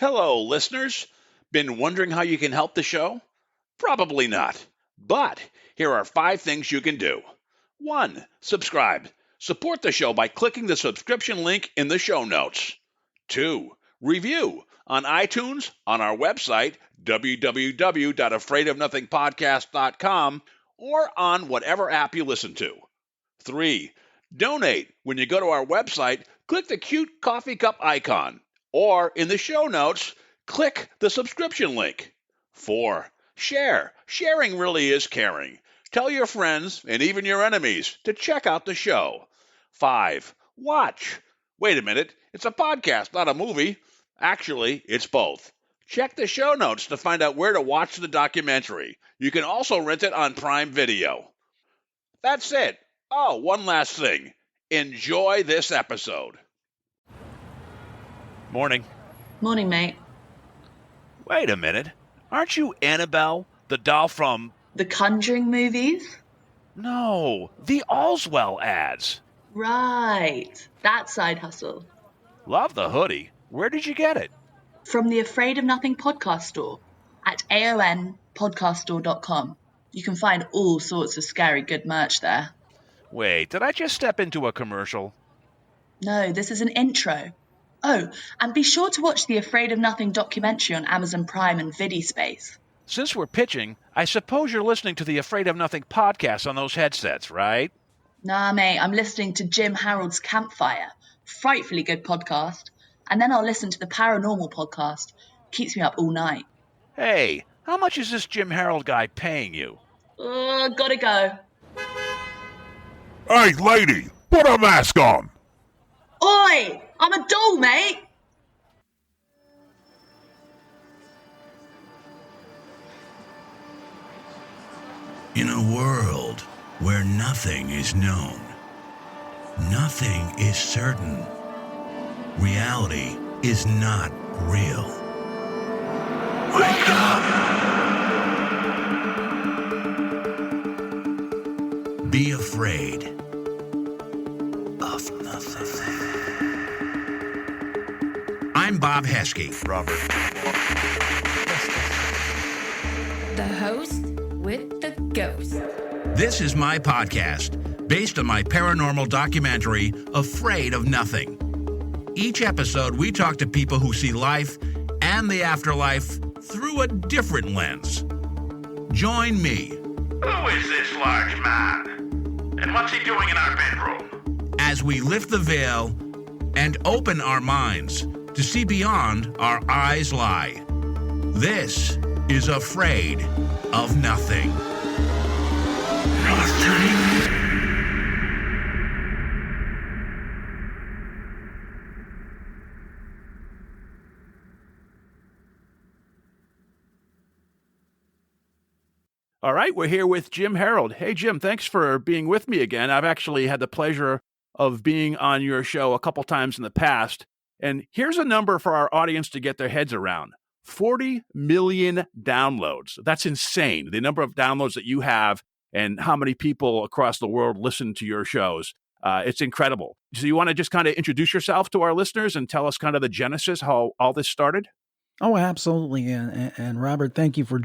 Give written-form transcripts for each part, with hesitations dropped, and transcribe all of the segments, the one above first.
Hello, listeners. Been wondering how you can help the show? Probably not. But here are 5 things you can do. 1. Subscribe. Support the show by clicking the subscription link in the show notes. 2. Review on iTunes, on our website, www.afraidofnothingpodcast.com, or on whatever app you listen to. 3. Donate. When you go to our website, click the cute coffee cup icon. Or in the show notes, click the subscription link. 4. Share. Sharing really is caring. Tell your friends and even your enemies to check out the show. 5. Watch. Wait a minute, it's a podcast, not a movie. Actually, it's both. Check the show notes to find out where to watch the documentary. You can also rent it on Prime Video. That's it. Oh, one last thing. Enjoy this episode. Morning. Morning, mate. Wait a minute. Aren't you Annabelle, the doll from... The Conjuring movies? No, the Allswell ads. Right. That side hustle. Love the hoodie. Where did you get it? From the Afraid of Nothing podcast store at aonpodcaststore.com. You can find all sorts of scary good merch there. Wait, did I just step into a commercial? No, this is an intro. Oh, and be sure to watch the Afraid of Nothing documentary on Amazon Prime and VidiSpace. Since we're pitching, I suppose you're listening to the Afraid of Nothing podcast on those headsets, right? Nah, mate, I'm listening to Jim Harold's Campfire. Frightfully good podcast. And then I'll listen to the Paranormal Podcast. Keeps me up all night. Hey, how much is this Jim Harold guy paying you? Gotta go. Hey, lady, put a mask on. Oi! I'm a doll, mate! In a world where nothing is known, nothing is certain, reality is not real. Wake up! Be afraid of nothing. I'm Bob Heskey. Robert. The host with the ghost. This is my podcast, based on my paranormal documentary, Afraid of Nothing. Each episode, we talk to people who see life and the afterlife through a different lens. Join me. Who is this large man? And what's he doing in our bedroom? As we lift the veil and open our minds to see beyond our eyes lie. This is Afraid of Nothing. All right, we're here with Jim Harold. Hey, Jim, thanks for being with me again. I've actually had the pleasure of being on your show a couple times in the past. And here's a number for our audience to get their heads around. 40 million downloads. That's insane. The number of downloads that you have and how many people across the world listen to your shows. It's incredible. So you want to just kind of introduce yourself to our listeners and tell us kind of the genesis, how all this started? Oh, absolutely. And Robert, thank you for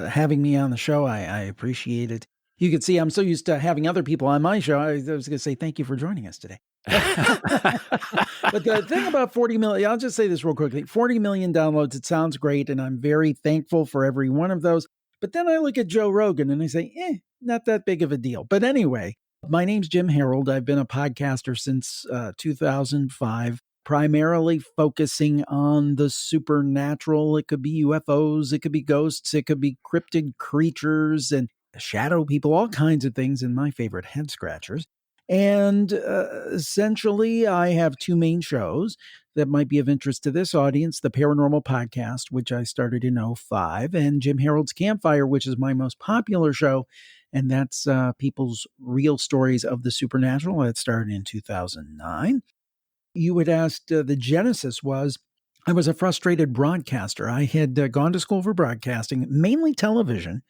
having me on the show. I appreciate it. You can see I'm so used to having other people on my show. I was going to say thank you for joining us today. But the thing about 40 million, I'll just say this real quickly. 40 million downloads, it sounds great, and I'm very thankful for every one of those. But then I look at Joe Rogan and I say, not that big of a deal. But anyway, my name's Jim Harold. I've been a podcaster since 2005. Primarily focusing on the supernatural. It could be UFOs, it could be ghosts, it could be cryptid creatures and shadow people, all kinds of things, and my favorite, head scratchers. And essentially, I have 2 main shows that might be of interest to this audience, the Paranormal Podcast, which I started in 2005, and Jim Harold's Campfire, which is my most popular show, and that's people's real stories of the supernatural. That started in 2009. You had asked, the genesis was, I was a frustrated broadcaster. I had gone to school for broadcasting, mainly television.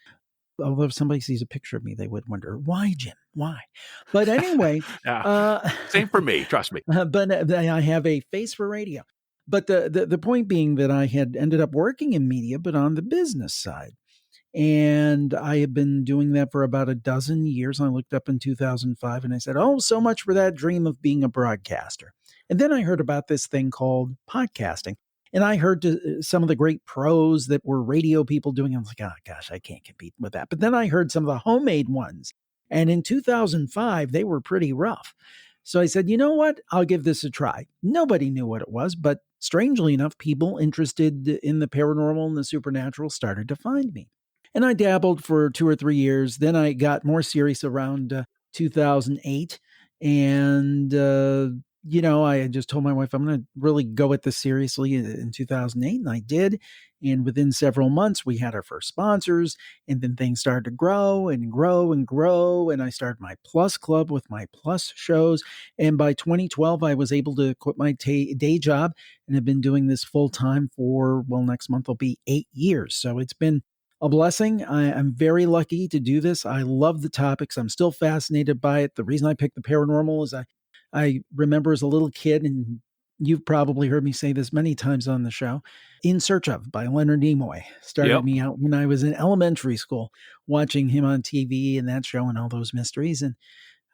Although if somebody sees a picture of me, they would wonder, why, Jim? Why? But anyway. Same for me, trust me. But I have a face for radio. But the point being that I had ended up working in media, but on the business side. And I had been doing that for about a dozen years. I looked up in 2005 and I said, oh, so much for that dream of being a broadcaster. And then I heard about this thing called podcasting. And I heard some of the great pros that were radio people doing it. I was like, oh, gosh, I can't compete with that. But then I heard some of the homemade ones. And in 2005, they were pretty rough. So I said, you know what? I'll give this a try. Nobody knew what it was, but strangely enough, people interested in the paranormal and the supernatural started to find me. And I dabbled for 2 or 3 years. Then I got more serious around 2008. And, I just told my wife, I'm going to really go at this seriously in 2008. And I did. And within several months, we had our first sponsors. And then things started to grow and grow and grow. And I started my Plus Club with my Plus shows. And by 2012, I was able to quit my day job and have been doing this full time for, next month will be 8 years. So it's been a blessing. I'm very lucky to do this. I love the topics. I'm still fascinated by it. The reason I picked the paranormal is I remember as a little kid, and you've probably heard me say this many times on the show, In Search Of by Leonard Nimoy started me out when I was in elementary school, watching him on TV and that show and all those mysteries. And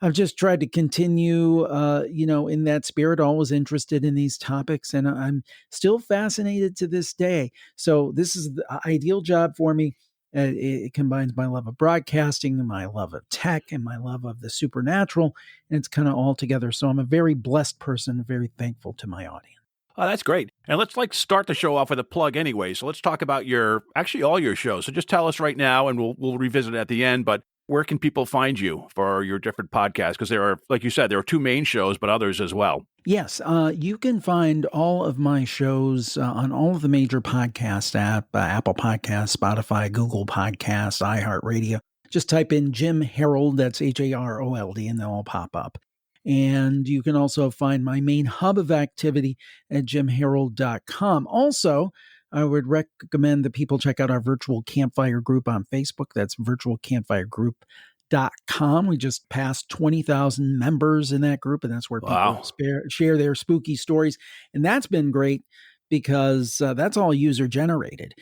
I've just tried to continue, in that spirit, always interested in these topics, and I'm still fascinated to this day. So this is the ideal job for me. It combines my love of broadcasting and my love of tech and my love of the supernatural, and it's kind of all together. So I'm a very blessed person, very thankful to my audience. Oh, that's great. And let's start the show off with a plug anyway. So let's talk about all your shows. So just tell us right now, and we'll revisit it at the end, but where can people find you for your different podcasts? Because there are, like you said, there are 2 main shows, but others as well. Yes, you can find all of my shows on all of the major podcast apps, Apple Podcasts, Spotify, Google Podcasts, iHeartRadio. Just type in Jim Harold, that's Harold, and they'll all pop up. And you can also find my main hub of activity at jimharold.com. Also, I would recommend that people check out our virtual campfire group on Facebook. That's virtualcampfiregroup.com. We just passed 20,000 members in that group, and that's where people share their spooky stories. And that's been great because that's all user generated.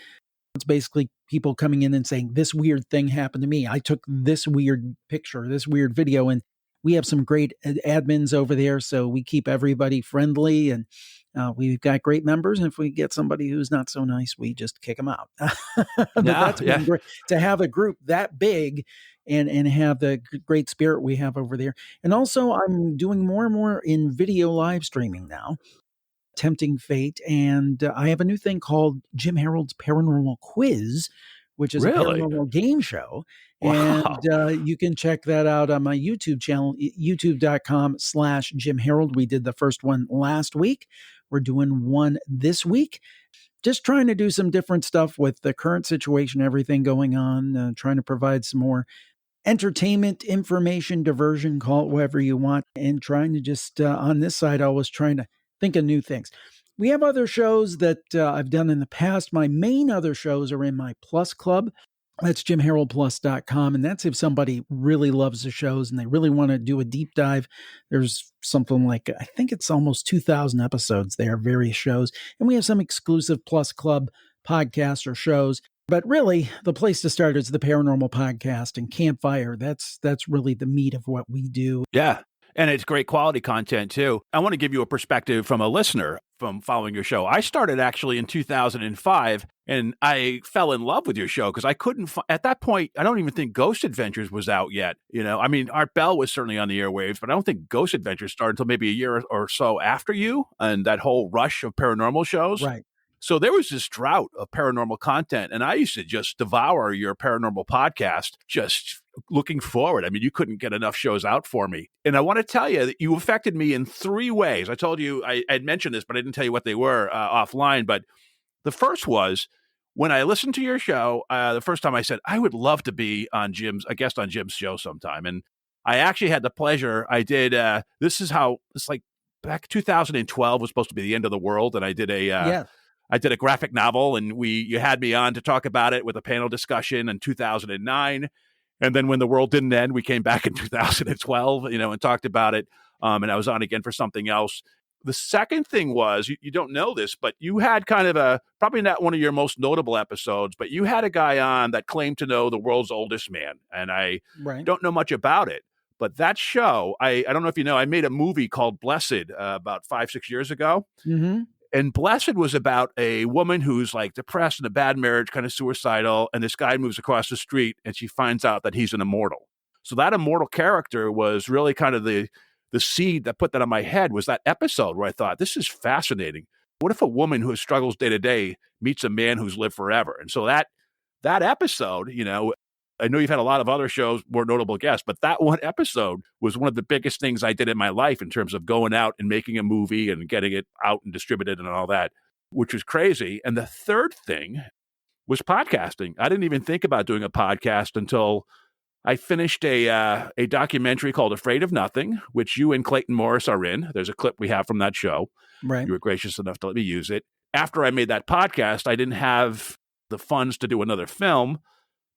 It's basically people coming in and saying, this weird thing happened to me. I took this weird picture, this weird video, and we have some great admins over there. So we keep everybody friendly, and we've got great members. And if we get somebody who's not so nice, we just kick them out. That's been great to have a group that big and have the great spirit we have over there. And also I'm doing more and more in video live streaming now, tempting fate. And I have a new thing called Jim Harold's Paranormal Quiz, which is a paranormal game show. Wow. And you can check that out on my YouTube channel, youtube.com/Jim Harold. We did the first one last week. We're doing one this week. Just trying to do some different stuff with the current situation, everything going on, trying to provide some more entertainment, information, diversion, call it whatever you want, and trying to just, on this side, always trying to think of new things. We have other shows that I've done in the past. My main other shows are in my Plus Club. That's jimharoldplus.com. And that's if somebody really loves the shows and they really want to do a deep dive. There's something like, I think it's almost 2,000 episodes there, various shows. And we have some exclusive Plus Club podcasts or shows. But really, the place to start is the Paranormal Podcast and Campfire. That's really the meat of what we do. Yeah. And it's great quality content, too. I want to give you a perspective from a listener from following your show. I started actually in 2005, and I fell in love with your show because I couldn't, at that point, I don't even think Ghost Adventures was out yet. I mean, Art Bell was certainly on the airwaves, but I don't think Ghost Adventures started until maybe a year or so after you and that whole rush of paranormal shows. Right. So there was this drought of paranormal content, and I used to just devour your paranormal podcast, just looking forward. I mean, you couldn't get enough shows out for me. And I want to tell you that you affected me in 3 ways. I told you, I had mentioned this, but I didn't tell you what they were offline. But the first was when I listened to your show, the first time I said, I would love to be a guest on Jim's show sometime. And I actually had the pleasure. I did, it's like back 2012 was supposed to be the end of the world. And I did I did a graphic novel, and you had me on to talk about it with a panel discussion in 2009. And then when the world didn't end, we came back in 2012, and talked about it. And I was on again for something else. The second thing was, you don't know this, but you had kind of probably not one of your most notable episodes, but you had a guy on that claimed to know the world's oldest man. And I don't know much about it. But that show, I don't know if you know, I made a movie called Blessed about 5-6 years ago. Mm-hmm. And Blessed was about a woman who's like depressed in a bad marriage, kind of suicidal. And this guy moves across the street and she finds out that he's an immortal. So that immortal character was really kind of the seed that put that on my head, was that episode where I thought, this is fascinating. What if a woman who struggles day to day meets a man who's lived forever? And so that episode, you know, I know you've had a lot of other shows, more notable guests, but that one episode was one of the biggest things I did in my life in terms of going out and making a movie and getting it out and distributed and all that, which was crazy. And the third thing was podcasting. I didn't even think about doing a podcast until I finished a documentary called Afraid of Nothing, which you and Clayton Morris are in. There's a clip we have from that show. Right. You were gracious enough to let me use it. After I made that podcast, I didn't have the funds to do another film,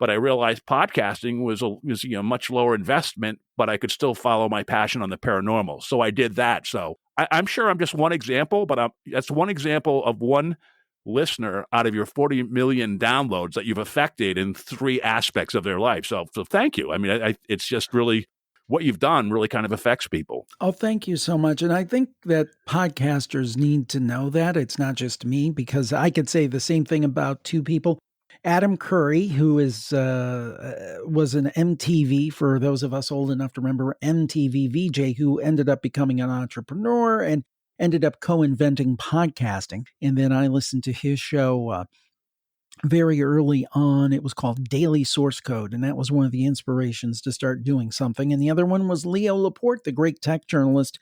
but I realized podcasting was a much lower investment, but I could still follow my passion on the paranormal. So I did that. So I'm sure I'm just one example, but that's one example of one listener out of your 40 million downloads that you've affected in 3 aspects of their life. So thank you. I mean, it's just really what you've done really kind of affects people. Oh, thank you so much. And I think that podcasters need to know that it's not just me, because I could say the same thing about 2 people. Adam Curry, who was an MTV, for those of us old enough to remember, MTV VJ, who ended up becoming an entrepreneur and ended up co-inventing podcasting. And then I listened to his show very early on. It was called Daily Source Code, and that was one of the inspirations to start doing something. And the other one was Leo Laporte, the great tech journalist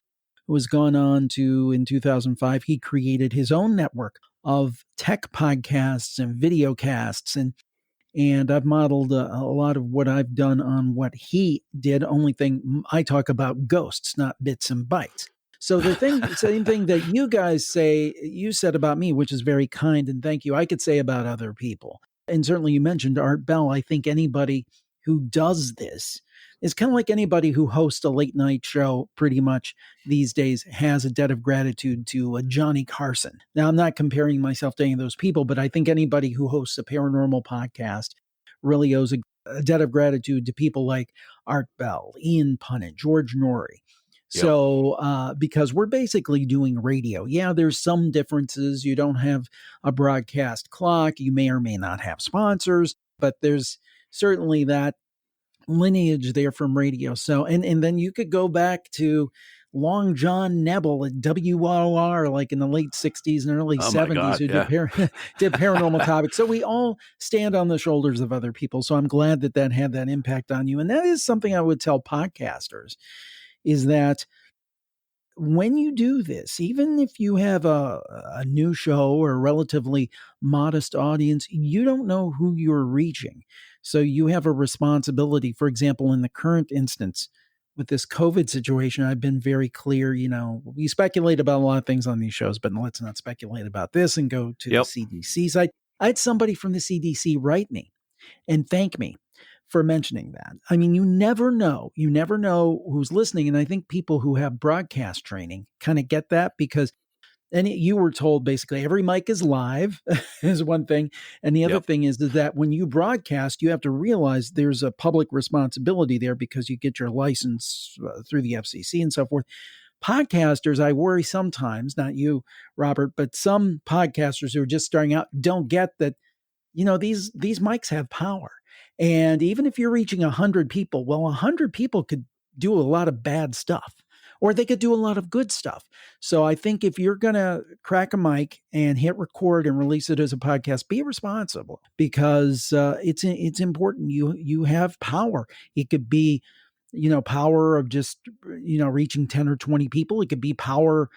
who has gone on to, in 2005, he created his own network of tech podcasts and video casts. And I've modeled a lot of what I've done on what he did. Only thing, I talk about ghosts, not bits and bytes. So the same thing that you guys you said about me, which is very kind, and thank you, I could say about other people. And certainly you mentioned Art Bell. I think anybody who does this is kind of like anybody who hosts a late night show pretty much these days has a debt of gratitude to a Johnny Carson. Now, I'm not comparing myself to any of those people, but I think anybody who hosts a paranormal podcast really owes a debt of gratitude to people like Art Bell, Ian Punnett, George Norrie. So, because we're basically doing radio. Yeah, there's some differences. You don't have a broadcast clock. You may or may not have sponsors, but there's certainly that lineage there from radio. So, and then you could go back to Long John Nebel at WOR, like in the late 60s and early 70s, who did paranormal topics. So we all stand on the shoulders of other people. So I'm glad that had that impact on you. And that is something I would tell podcasters, is that when you do this, even if you have a new show or a relatively modest audience, you don't know who you're reaching. So you have a responsibility. For example, in the current instance with this COVID situation, I've been very clear, we speculate about a lot of things on these shows, but let's not speculate about this and go to the CDC side. I had somebody from the CDC write me and thank me for mentioning that. I mean, you never know who's listening. And I think people who have broadcast training kind of get that, because you were told basically every mic is live is one thing. And the other thing is that when you broadcast, you have to realize there's a public responsibility there because you get your license through the FCC and so forth. Podcasters, I worry sometimes, not you, Robert, but some podcasters who are just starting out don't get that, these mics have power. And even if you're reaching 100 people, 100 people could do a lot of bad stuff, or they could do a lot of good stuff. So I think if you're going to crack a mic and hit record and release it as a podcast, be responsible, because it's important. You have power. It could be, power of just, reaching 10 or 20 people. It could be power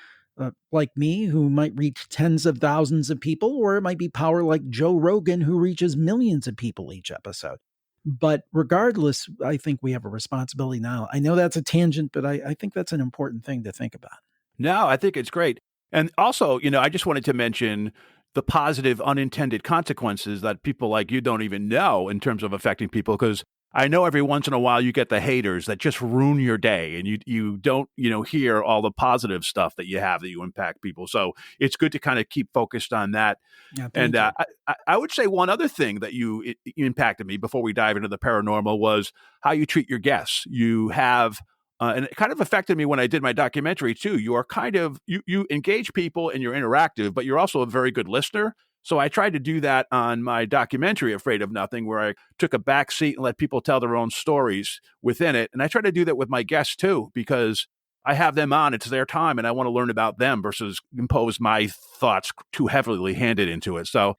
like me, who might reach tens of thousands of people, or it might be power like Joe Rogan, who reaches millions of people each episode. But regardless, I think we have a responsibility now. I know that's a tangent, but I think that's an important thing to think about. No, I think it's great. And also, I just wanted to mention the positive unintended consequences that people like you don't even know in terms of affecting people. Because I know every once in a while you get the haters that just ruin your day, and you don't hear all the positive stuff that you have that you impact people. So it's good to kind of keep focused on that. Yeah, And I would say one other thing that you impacted me before we dive into the paranormal was how you treat your guests. You have. And it kind of affected me when I did my documentary too. You are kind of, you engage people and you're interactive, but you're also a very good listener. So I tried to do that on my documentary, Afraid of Nothing, where I took a back seat and let people tell their own stories within it. And I try to do that with my guests too, because I have them on, it's their time, and I want to learn about them versus impose my thoughts too heavily handed into it. So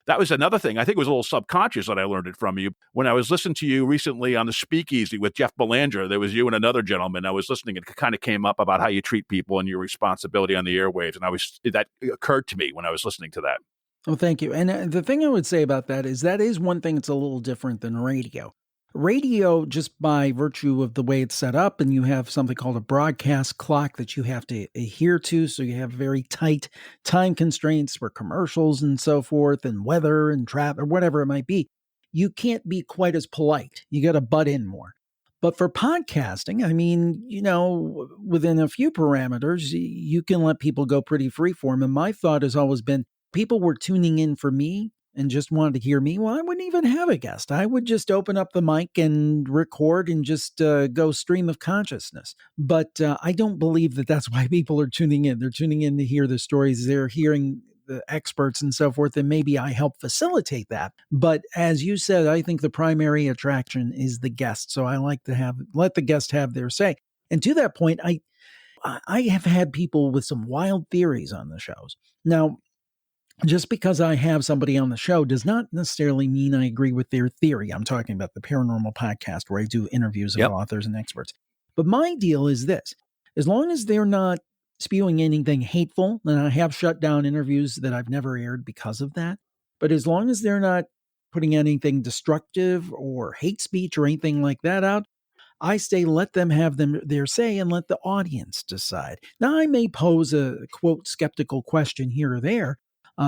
that was another thing. I think it was a little subconscious that I learned it from you. When I was listening to you recently on the Speakeasy with Jeff Belanger, there was you and another gentleman. I was listening, and it kind of came up about how you treat people and your responsibility on the airwaves. And that occurred to me when I was listening to that. Oh, thank you. And the thing I would say about that is one thing that's a little different than radio. Radio, just by virtue of the way it's set up, and you have something called a broadcast clock that you have to adhere to. So you have very tight time constraints for commercials and so forth, and weather and traffic or whatever it might be. You can't be quite as polite. You got to butt in more. But for podcasting, I mean, within a few parameters, you can let people go pretty freeform. And my thought has always been, people were tuning in for me and just wanted to hear me. Well, I wouldn't even have a guest. I would just open up the mic and record and just go stream of consciousness. But I don't believe that that's why people are tuning in. They're tuning in to hear the stories. They're hearing the experts and so forth, and maybe I help facilitate that. But as you said, I think the primary attraction is the guest. So I like to let the guest have their say. And to that point, I have had people with some wild theories on the shows. Now, just because I have somebody on the show does not necessarily mean I agree with their theory. I'm talking about the Paranormal Podcast, where I do interviews of authors and experts. But my deal is this: as long as they're not spewing anything hateful, and I have shut down interviews that I've never aired because of that, but as long as they're not putting anything destructive or hate speech or anything like that out, I say let them have their say and let the audience decide. Now, I may pose a, quote, skeptical question here or there.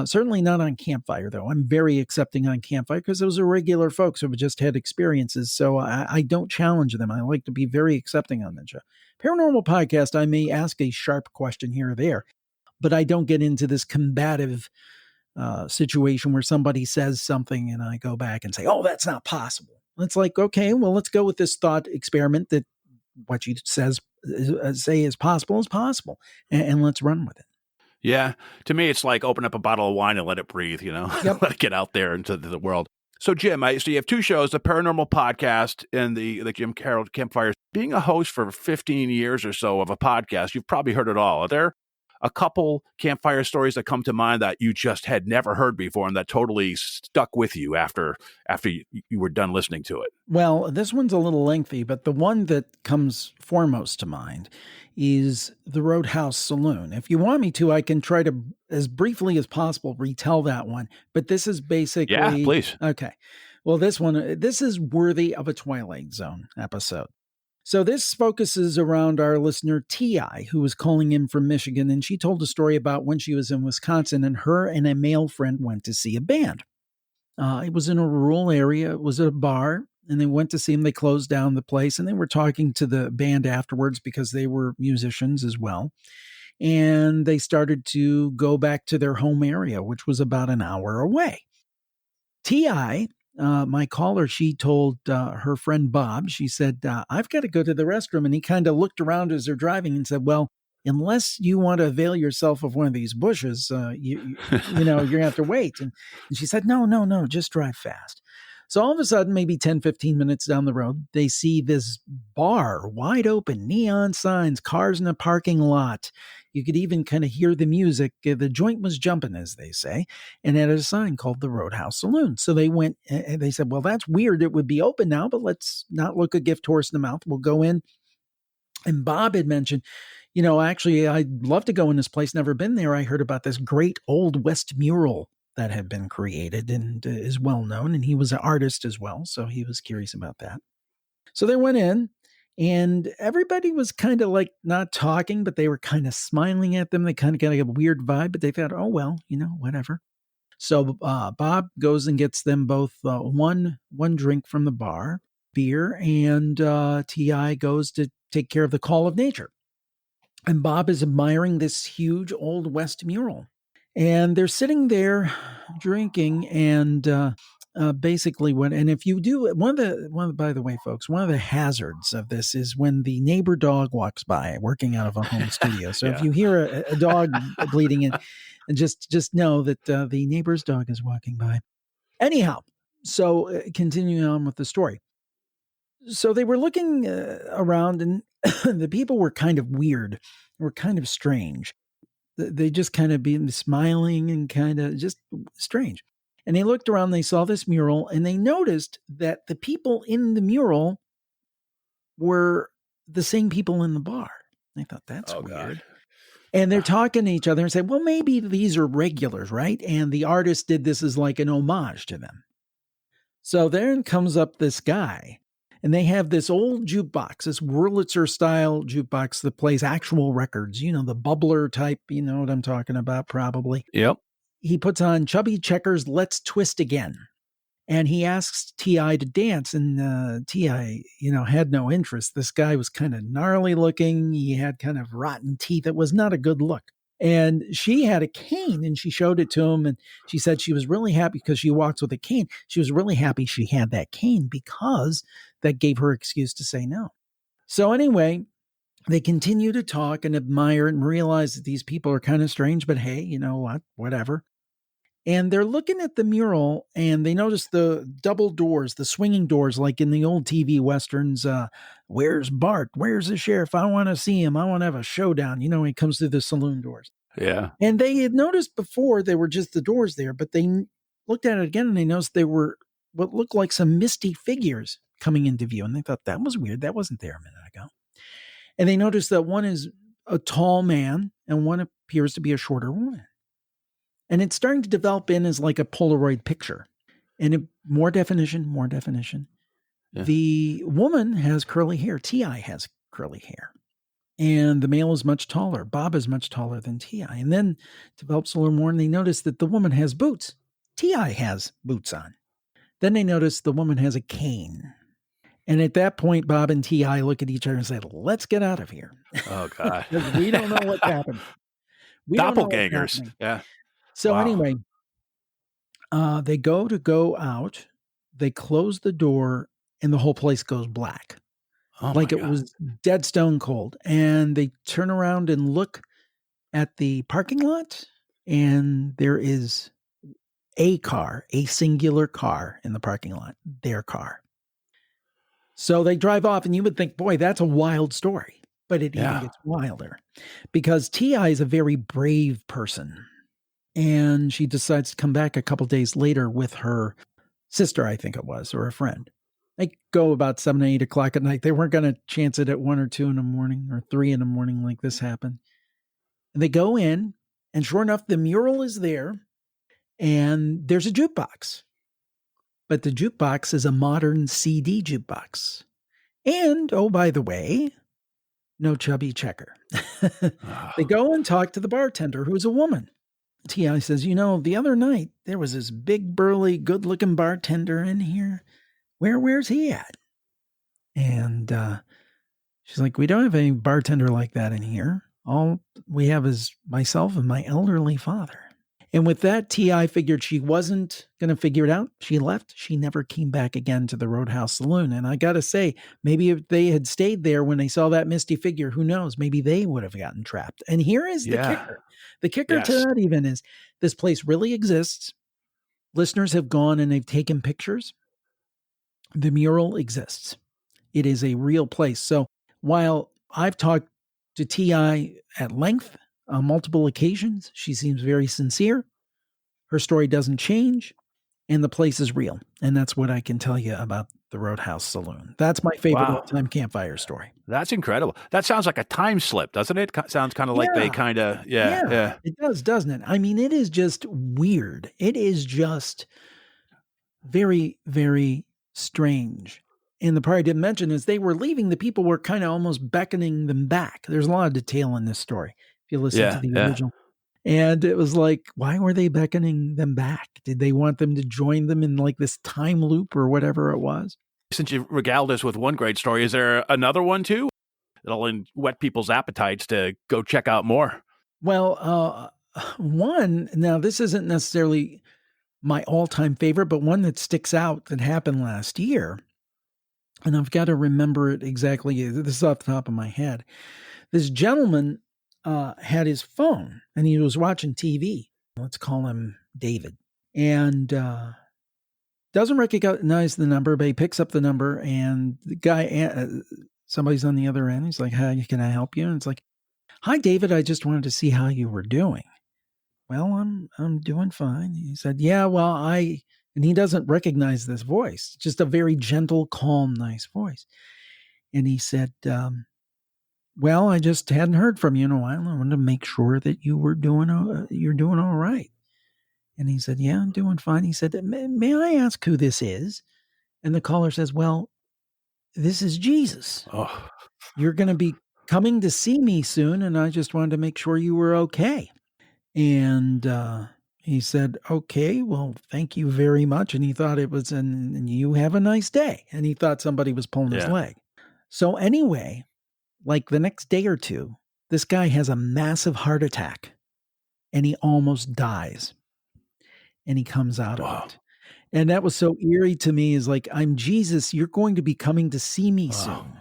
Certainly not on Campfire, though. I'm very accepting on Campfire because those are regular folks who have just had experiences, so I don't challenge them. I like to be very accepting on that show. Paranormal Podcast, I may ask a sharp question here or there, but I don't get into this combative situation where somebody says something and I go back and say, oh, that's not possible. It's like, okay, well, let's go with this thought experiment that what you say is possible, and let's run with it. Yeah. To me, it's like open up a bottle of wine and let it breathe, Yep. Let it get out there into the world. So, Jim, so you have two shows, the Paranormal Podcast and the Jim Harold Campfire. Being a host for 15 years or so of a podcast, you've probably heard it all. Are there a couple Campfire stories that come to mind that you just had never heard before and that totally stuck with you after you were done listening to it? Well, this one's a little lengthy, but the one that comes foremost to mind is the Roadhouse Saloon. If you want me to, I can try to, as briefly as possible, retell that one. But this is basically... Yeah, please. Okay. Well, this is worthy of a Twilight Zone episode. So this focuses around our listener, T.I., who was calling in from Michigan, and she told a story about when she was in Wisconsin, and her and a male friend went to see a band. It was in a rural area. It was a bar, and they went to see him. They closed down the place, and they were talking to the band afterwards because they were musicians as well. And they started to go back to their home area, which was about an hour away. T.I., my caller, she told her friend Bob, she said, I've got to go to the restroom. And he kind of looked around as they're driving and said, well, unless you want to avail yourself of one of these bushes, you're going to have to wait. And she said, no, just drive fast. So all of a sudden, maybe 10, 15 minutes down the road, they see this bar, wide open, neon signs, cars in a parking lot. You could even kind of hear the music. The joint was jumping, as they say, and it had a sign called the Roadhouse Saloon. So they went and they said, well, that's weird. It would be open now, but let's not look a gift horse in the mouth. We'll go in. And Bob had mentioned, actually, I'd love to go in this place. Never been there. I heard about this great Old West mural that had been created and is well known. And he was an artist as well. So he was curious about that. So they went in. And everybody was kind of like not talking, but they were kind of smiling at them. They kind of got a weird vibe, but they thought, oh, well, whatever. So Bob goes and gets them both one drink from the bar. beer, and T.I. goes to take care of the call of nature. And Bob is admiring this huge Old West mural. And they're sitting there drinking, and basically if you do by the way, folks, one of the hazards of this is when the neighbor dog walks by working out of a home studio. So if you hear a dog bleeding and just know that the neighbor's dog is walking by. Anyhow, so continuing on with the story. So they were looking around, and the people were kind of weird, were kind of strange. They just kind of been smiling and kind of just strange. And they looked around, they saw this mural, and they noticed that the people in the mural were the same people in the bar. They thought, that's weird. God. And they're talking to each other and say, well, maybe these are regulars, right? And the artist did this as like an homage to them. So then comes up this guy, and they have this old jukebox, this Wurlitzer style jukebox that plays actual records, the bubbler type, you know what I'm talking about, probably. Yep. He puts on Chubby Checker's Let's Twist Again. And he asks T.I. to dance, and T.I., had no interest. This guy was kind of gnarly looking. He had kind of rotten teeth. It was not a good look. And she had a cane, and she showed it to him, and she said she was really happy because she walks with a cane. She was really happy she had that cane because that gave her excuse to say no. So anyway, they continue to talk and admire and realize that these people are kind of strange, but hey, you know what? Whatever. And they're looking at the mural, and they notice the double doors, the swinging doors, like in the old TV Westerns. Where's Bart? Where's the sheriff? I want to see him. I want to have a showdown. When he comes through the saloon doors. Yeah. And they had noticed before they were just the doors there, but they looked at it again, and they noticed they were what looked like some misty figures coming into view. And they thought, that was weird. That wasn't there a minute ago. And they noticed that one is a tall man and one appears to be a shorter woman. And it's starting to develop in as like a Polaroid picture. And more definition. Yeah. The woman has curly hair. T.I. has curly hair. And the male is much taller. Bob is much taller than T.I. And then develops a little more, and they notice that the woman has boots. T.I. has boots on. Then they notice the woman has a cane. And at that point, Bob and T.I. look at each other and say, let's get out of here. Oh, God. We don't know what happened. Doppelgangers. Yeah. So anyway, they go out, they close the door, and the whole place goes black. Oh, like it was dead stone cold. And they turn around and look at the parking lot, and there is a singular car in the parking lot, their car. So they drive off, and you would think, boy, that's a wild story. But it even gets wilder because T.I. is a very brave person. And she decides to come back a couple days later with her sister, I think it was, or a friend. They go about 7, 8 o'clock at night. They weren't going to chance it at 1 or 2 in the morning or 3 in the morning like this happened. And they go in, and sure enough, the mural is there, and there's a jukebox. But the jukebox is a modern CD jukebox. And, oh, by the way, no Chubby Checker. They go and talk to the bartender, who's a woman. T.I. says, the other night there was this big, burly, good-looking bartender in here. Where's he at? And she's like, we don't have any bartender like that in here. All we have is myself and my elderly father. And with that, T.I. figured she wasn't going to figure it out. She left. She never came back again to the Roadhouse Saloon. And I got to say, maybe if they had stayed there when they saw that misty figure, who knows? Maybe they would have gotten trapped. And here is the kicker. The kicker to that even is this place really exists. Listeners have gone and they've taken pictures. The mural exists. It is a real place. So while I've talked to T.I. at length on multiple occasions, she seems very sincere. Her story doesn't change, and the place is real. And that's what I can tell you about the Roadhouse Saloon. That's my favorite all-time campfire story. That's incredible. That sounds like a time slip, doesn't it? Sounds kind of like they kind of, It does, doesn't it? I mean, it is just weird. It is just very, very strange. And the part I didn't mention is they were leaving. The people were kind of almost beckoning them back. There's a lot of detail in this story if you listen to the original. And it was like, why were they beckoning them back? Did they want them to join them in like this time loop or whatever it was? Since you regaled us with one great story, is there another one too? That'll whet people's appetites to go check out more. Well, one, now this isn't necessarily my all-time favorite, but one that sticks out that happened last year. And I've got to remember it exactly. This is off the top of my head. This gentleman had his phone and he was watching TV. Let's call him David. And doesn't recognize the number, but he picks up the number and the guy, somebody's on the other end. He's like, "Hi, can I help you?" And it's like, "Hi, David. I just wanted to see how you were doing." "Well, I'm doing fine." He said, "Yeah, well, and he doesn't recognize this voice, just a very gentle, calm, nice voice. And he said, "Well, I just hadn't heard from you in a while. I wanted to make sure that you're doing all right." And he said, "Yeah, I'm doing fine." He said, May I ask who this is?" And the caller says, "Well, this is Jesus. Oh, You're going to be coming to see me soon, and I just wanted to make sure you were okay." And he said, "Okay, well, thank you very much." And he thought it was, and you have a nice day. And he thought somebody was pulling his leg. So anyway, like the next day or two, this guy has a massive heart attack and he almost dies. And he comes out of it. And that was so eerie to me, is like, "I'm Jesus. You're going to be coming to see me soon.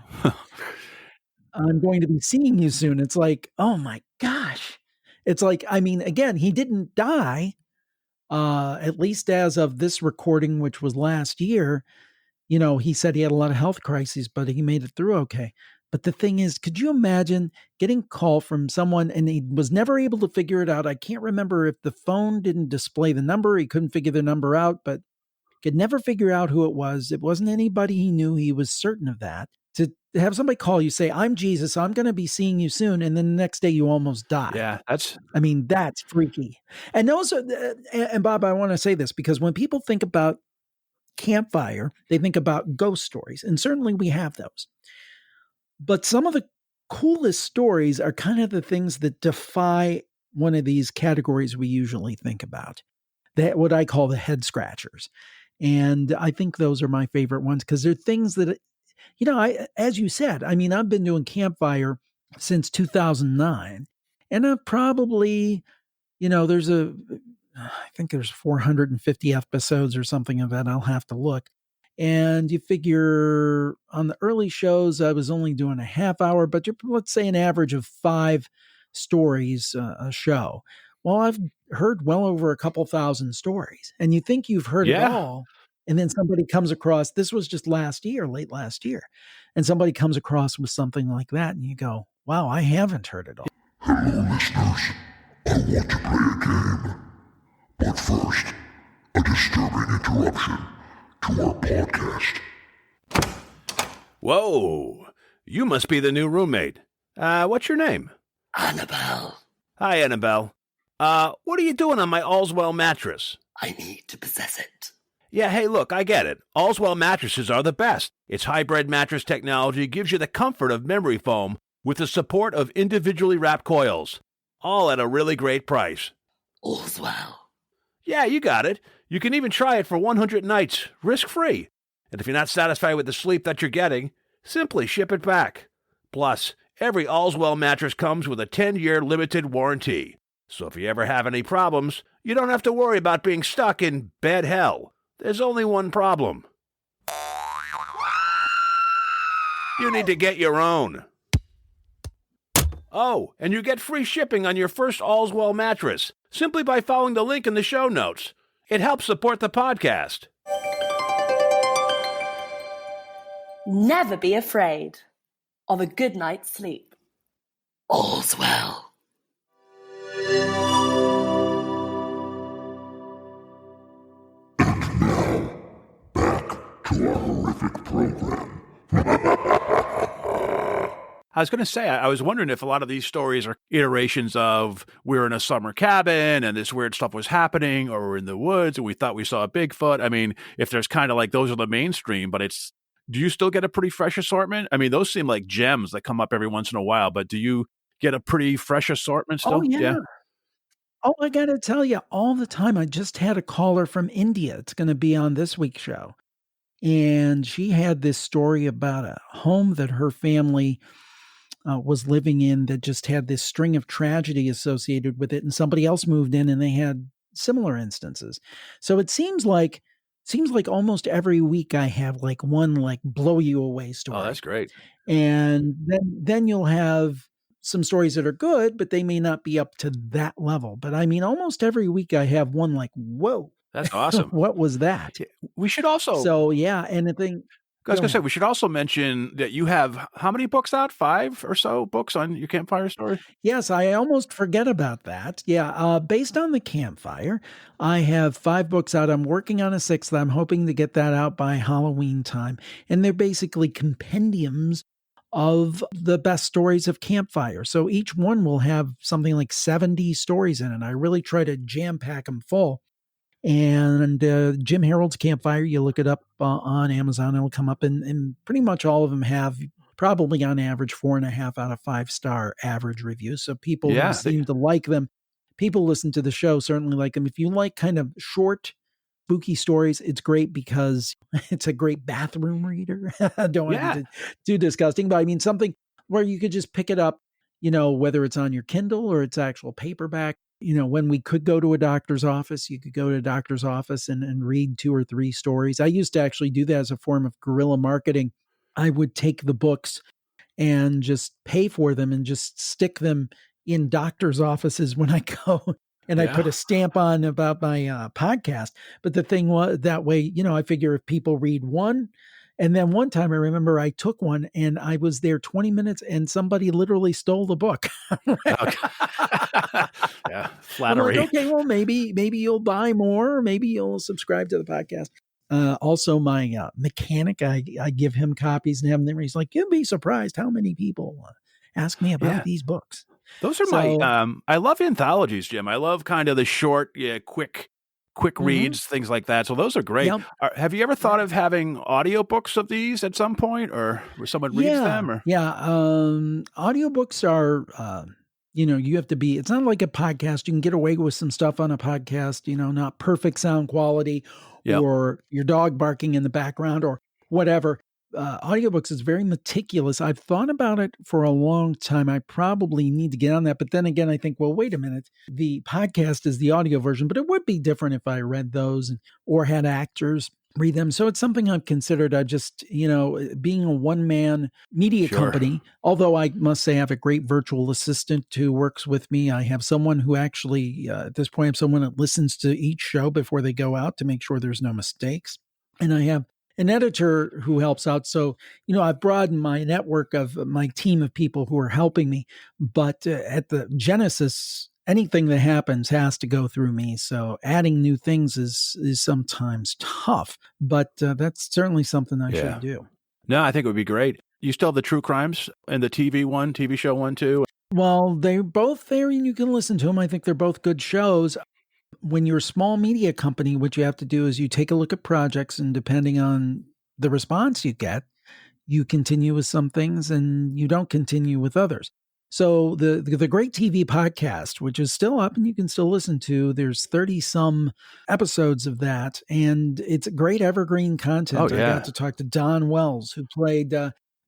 I'm going to be seeing you soon." It's like, oh my gosh. It's like, I mean, again, he didn't die, at least as of this recording, which was last year. You know, he said he had a lot of health crises, but he made it through okay. But the thing is, could you imagine getting a call from someone and he was never able to figure it out? I can't remember if the phone didn't display the number. He couldn't figure the number out, but could never figure out who it was. It wasn't anybody he knew. He was certain of that. To have somebody call you, say, "I'm Jesus, I'm going to be seeing you soon," and then the next day you almost die. Yeah, that's freaky. And those are, and Bob, I want to say this because when people think about Campfire, they think about ghost stories, and certainly we have those. But some of the coolest stories are kind of the things that defy one of these categories we usually think about. That what I call the head scratchers. And I think those are my favorite ones because they're things that, you know, as you said, I mean, I've been doing Campfire since 2009, and I've probably, you know, I think there's 450 episodes or something of that. I'll have to look. And you figure on the early shows, I was only doing a half hour, but let's say an average of 5 stories a show. Well, I've heard well over a couple thousand stories, and you think you've heard it all. And then somebody comes across, this was just late last year, and somebody comes across with something like that, and you go, "Wow, I haven't heard it all." Hello, listeners. I want to play a game. But first, a disturbing interruption to our podcast. Whoa, you must be the new roommate. What's your name? Annabelle. Hi, Annabelle. What are you doing on my Allswell mattress? I need to possess it. Yeah, hey, look, I get it. Allswell mattresses are the best. Its hybrid mattress technology gives you the comfort of memory foam with the support of individually wrapped coils, all at a really great price. Allswell. Yeah, you got it. You can even try it for 100 nights, risk-free. And if you're not satisfied with the sleep that you're getting, simply ship it back. Plus, every Allswell mattress comes with a 10-year limited warranty. So if you ever have any problems, you don't have to worry about being stuck in bed hell. There's only one problem. You need to get your own. Oh, and you get free shipping on your first Allswell mattress simply by following the link in the show notes. It helps support the podcast. Never be afraid of a good night's sleep. All's well. And now, back to our horrific program. I was going to say, I was wondering if a lot of these stories are iterations of we're in a summer cabin and this weird stuff was happening, or we're in the woods and we thought we saw a Bigfoot. I mean, if there's kind of like those are the mainstream, but do you still get a pretty fresh assortment? I mean, those seem like gems that come up every once in a while, but do you get a pretty fresh assortment still? Oh, yeah. Oh, I got to tell you, all the time. I just had a caller from India. It's going to be on this week's show. And she had this story about a home that her family was living in that just had this string of tragedy associated with it. And somebody else moved in and they had similar instances. So it seems like almost every week I have like one like blow you away story. Oh, that's great. And then you'll have some stories that are good, but they may not be up to that level. But I mean, almost every week I have one like, whoa, That's awesome. what was that? We should also. So yeah, and the thing. I was going to say, we should also mention that you have how many books out? 5 or so books on your Campfire story? Yes, I almost forget about that. Yeah, based on the Campfire, I have 5 books out. I'm working on a 6th. I'm hoping to get that out by Halloween time. And they're basically compendiums of the best stories of Campfire. So each one will have something like 70 stories in it. I really try to jam pack them full. And Jim Harold's Campfire, you look it up on Amazon, it'll come up, and pretty much all of them have probably on average 4.5 out of 5-star average reviews. So people who seem to like them. People listen to the show certainly like them. If you like kind of short, spooky stories, it's great because it's a great bathroom reader. I don't want to be too disgusting, but I mean something where you could just pick it up, whether it's on your Kindle or it's actual paperback. When we could go to a doctor's office, you could go to a doctor's office and read 2 or 3 stories. I used to actually do that as a form of guerrilla marketing. I would take the books and just pay for them and just stick them in doctor's offices when I go. And I put a stamp on about my podcast. But the thing was that way, I figure if people read one, and then one time I remember I took one and I was there 20 minutes and somebody literally stole the book. Yeah, flattery. I'm like, okay, well, maybe you'll buy more. Maybe you'll subscribe to the podcast. Also, my mechanic, I give him copies and have them there. He's like, you'd be surprised how many people ask me about these books. Those are I love anthologies, Jim. I love kind of the short, quick reads, things like that. So those are great. Yep. Have you ever thought of having audiobooks of these at some point, or where someone reads them? Or? Yeah. Audiobooks are, you have to be, it's not like a podcast. You can get away with some stuff on a podcast, not perfect sound quality or your dog barking in the background or whatever. Audiobooks is very meticulous. I've thought about it for a long time. I probably need to get on that. But then again, I think, well, wait a minute. The podcast is the audio version, but it would be different if I read those or had actors read them. So it's something I've considered. I just, being a one-man media company, although I must say I have a great virtual assistant who works with me. I have someone who actually, at this point, I have someone that listens to each show before they go out to make sure there's no mistakes. And I have an editor who helps out. So, I've broadened my network of my team of people who are helping me. But at the genesis, anything that happens has to go through me. So adding new things is sometimes tough. But that's certainly something I should do. No, I think it would be great. You still have the True Crimes and the TV show one too? Well, they're both there and you can listen to them. I think they're both good shows. When you're a small media company, what you have to do is you take a look at projects, and depending on the response you get, you continue with some things and you don't continue with others. So the Great TV podcast, which is still up and you can still listen to, there's 30 some episodes of that, and it's great evergreen content. I got to talk to Don Wells, who played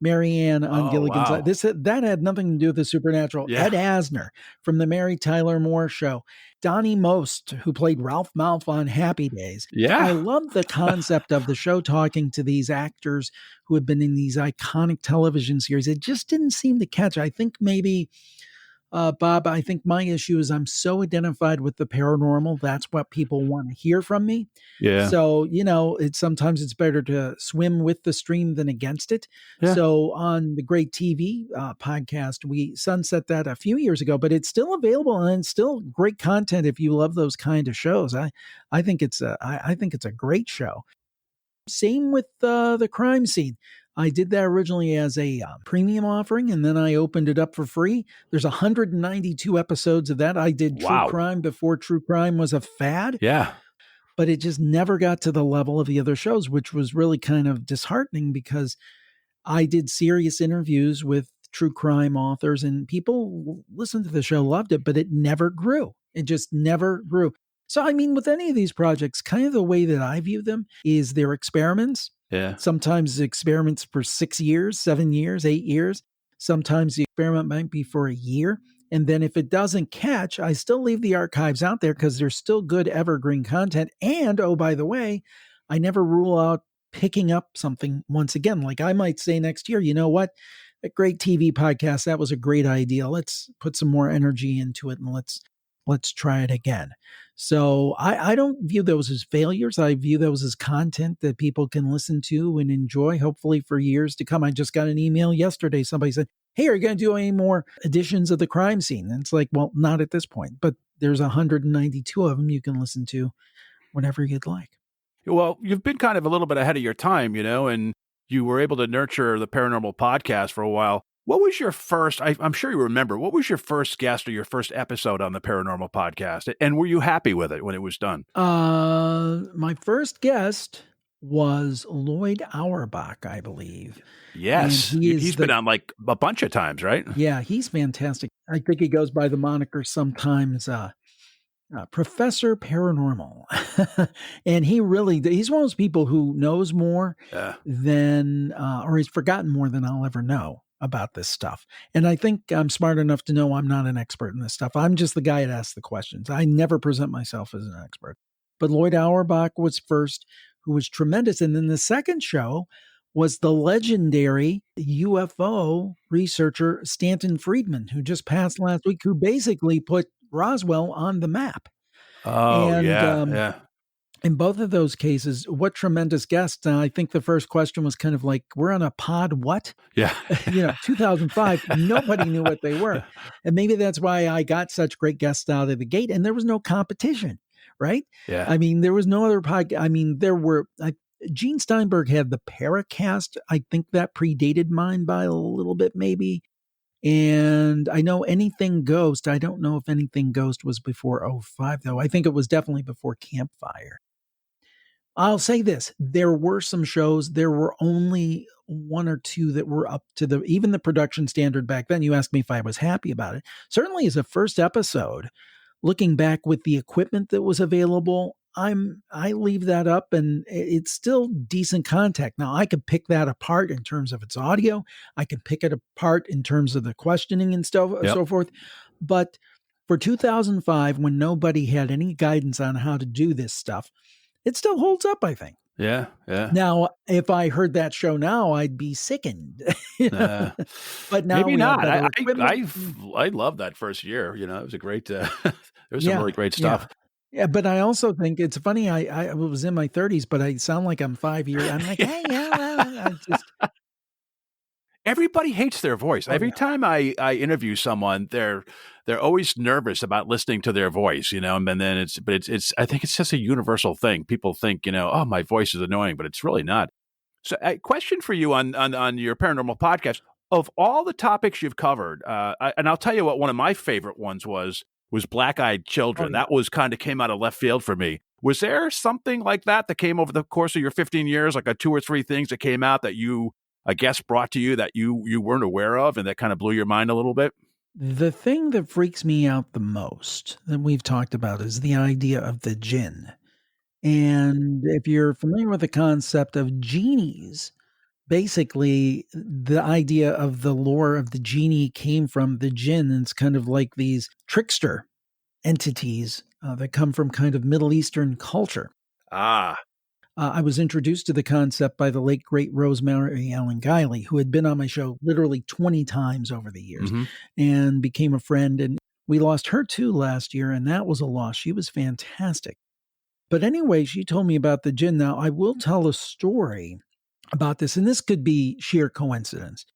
Marianne on Gilligan's Island. That had nothing to do with the supernatural. Ed Asner from the Mary Tyler Moore Show. Donnie Most, who played Ralph Malph on Happy Days. Yeah. I love the concept of the show talking to these actors who have been in these iconic television series. It just didn't seem to catch. I think maybe, Bob, I think my issue is I'm so identified with the paranormal. That's what people want to hear from me. Yeah. So, sometimes it's better to swim with the stream than against it. Yeah. So on the Great TV podcast, we sunset that a few years ago, but it's still available and it's still great content if you love those kind of shows. I think it's a great show. Same with the crime scene. I did that originally as a premium offering, and then I opened it up for free. There's 192 episodes of that. I did True Crime before True Crime was a fad. Yeah. But it just never got to the level of the other shows, which was really kind of disheartening because I did serious interviews with true crime authors and people listened to the show, loved it, but it never grew. It just never grew. So, I mean, with any of these projects, kind of the way that I view them is they're experiments. Yeah. Sometimes the experiments for 6 years, 7 years, 8 years. Sometimes the experiment might be for a year. And then if it doesn't catch, I still leave the archives out there because there's still good evergreen content. And oh, by the way, I never rule out picking up something once again. Like I might say next year, you know what? A great TV podcast. That was a great idea. Let's put some more energy into it and let's try it again. So I don't view those as failures. I view those as content that people can listen to and enjoy, hopefully for years to come. I just got an email yesterday. Somebody said, hey, are you going to do any more editions of the crime scene? And it's like, well, not at this point, but there's 192 of them you can listen to whenever you'd like. Well, you've been kind of a little bit ahead of your time, and you were able to nurture the Paranormal Podcast for a while. What was your first, I'm sure you remember, what was your first guest or your first episode on the Paranormal Podcast? And were you happy with it when it was done? My first guest was Lloyd Auerbach, I believe. Yes. He's been on like a bunch of times, right? Yeah, he's fantastic. I think he goes by the moniker sometimes Professor Paranormal. And he's one of those people who knows more than, or he's forgotten more than I'll ever know about this stuff. And I think I'm smart enough to know I'm not an expert in this stuff. I'm just the guy that asks the questions. I never present myself as an expert. But Lloyd Auerbach was first, who was tremendous. And then the second show was the legendary UFO researcher Stanton Friedman, who just passed last week, who basically put Roswell on the map. Oh, and, yeah. In both of those cases, what tremendous guests. I think the first question was kind of like, we're on a pod, what? Yeah. 2005, nobody knew what they were. And maybe that's why I got such great guests out of the gate, and there was no competition, right? Yeah. I mean, there was no other podcast. I mean, Gene Steinberg had the Paracast. I think that predated mine by a little bit, maybe. And I know Anything Ghost. I don't know if Anything Ghost was before 05, though. I think it was definitely before Campfire. I'll say this. There were some shows. There were only one or two that were up to even the production standard back then. You asked me if I was happy about it. Certainly as a first episode, looking back with the equipment that was available, I leave that up and it's still decent content. Now I could pick that apart in terms of its audio. I can pick it apart in terms of the questioning and stuff, so forth. But for 2005, when nobody had any guidance on how to do this stuff, it still holds up, I think. Yeah. Now, if I heard that show now, I'd be sickened. But now maybe not. I love that first year. It was a great. There was some really great stuff. Yeah, but I also think it's funny. I was in my 30s, but I sound like I'm 5 years. I'm like, hey, I just. Everybody hates their voice. Every time I interview someone, they're always nervous about listening to their voice, and then it's I think it's just a universal thing. People think, oh, my voice is annoying, but it's really not. So a question for you on your Paranormal Podcast, of all the topics you've covered, and I'll tell you what one of my favorite ones was Black-Eyed Children. That was came out of left field for me. Was there something like that came over the course of your 15 years, like 2 or 3 things that came out that a guest brought to you that you weren't aware of and that kind of blew your mind a little bit? The thing that freaks me out the most that we've talked about is the idea of the jinn. And if you're familiar with the concept of genies, basically the idea of the lore of the genie came from the jinn. And it's kind of like these trickster entities that come from kind of Middle Eastern culture. I was introduced to the concept by the late, great Rosemary Ellen Guiley, who had been on my show literally 20 times over the years and became a friend. And we lost her too last year, and that was a loss. She was fantastic. But anyway, she told me about the jinn. Now, I will tell a story about this, and this could be sheer coincidence.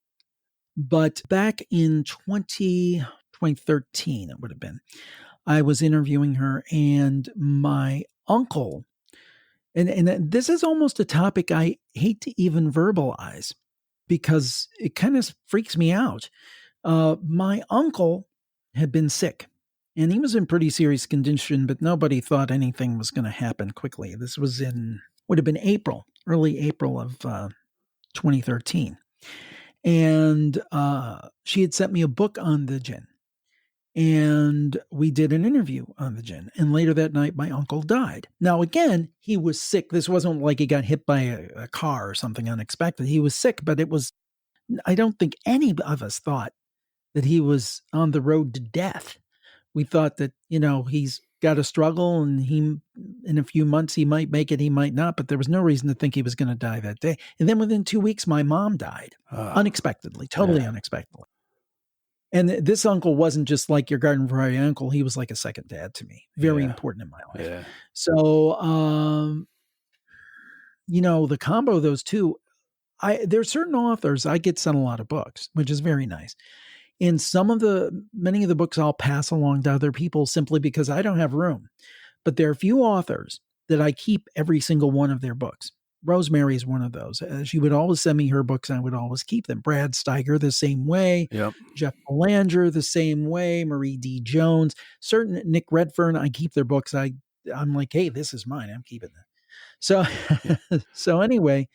But back in 2013, it would have been, I was interviewing her, and my uncle, and this is almost a topic I hate to even verbalize because it kind of freaks me out. My uncle had been sick, and he was in pretty serious condition, but nobody thought anything was going to happen quickly. This was would have been early April of 2013. And she had sent me a book on the jinn. And we did an interview on the jinn. And later that night, my uncle died. Now, again, he was sick. This wasn't like he got hit by a car or something unexpected. He was sick, but I don't think any of us thought that he was on the road to death. We thought that, he's got to struggle and in a few months, he might make it, he might not, but there was no reason to think he was going to die that day. And then within 2 weeks, my mom died unexpectedly, totally unexpectedly. And this uncle wasn't just like your garden variety uncle. He was like a second dad to me. Very important in my life. Yeah. So, the combo of those two, there's certain authors, I get sent a lot of books, which is very nice. And many of the books I'll pass along to other people simply because I don't have room. But there are a few authors that I keep every single one of their books. Rosemary is one of those. She would always send me her books and I would always keep them. Brad Steiger, the same way. Yep. Jeff Belanger, the same way. Marie D. Jones. Certain Nick Redfern, I keep their books. I'm like, hey, this is mine. I'm keeping that. So anyway,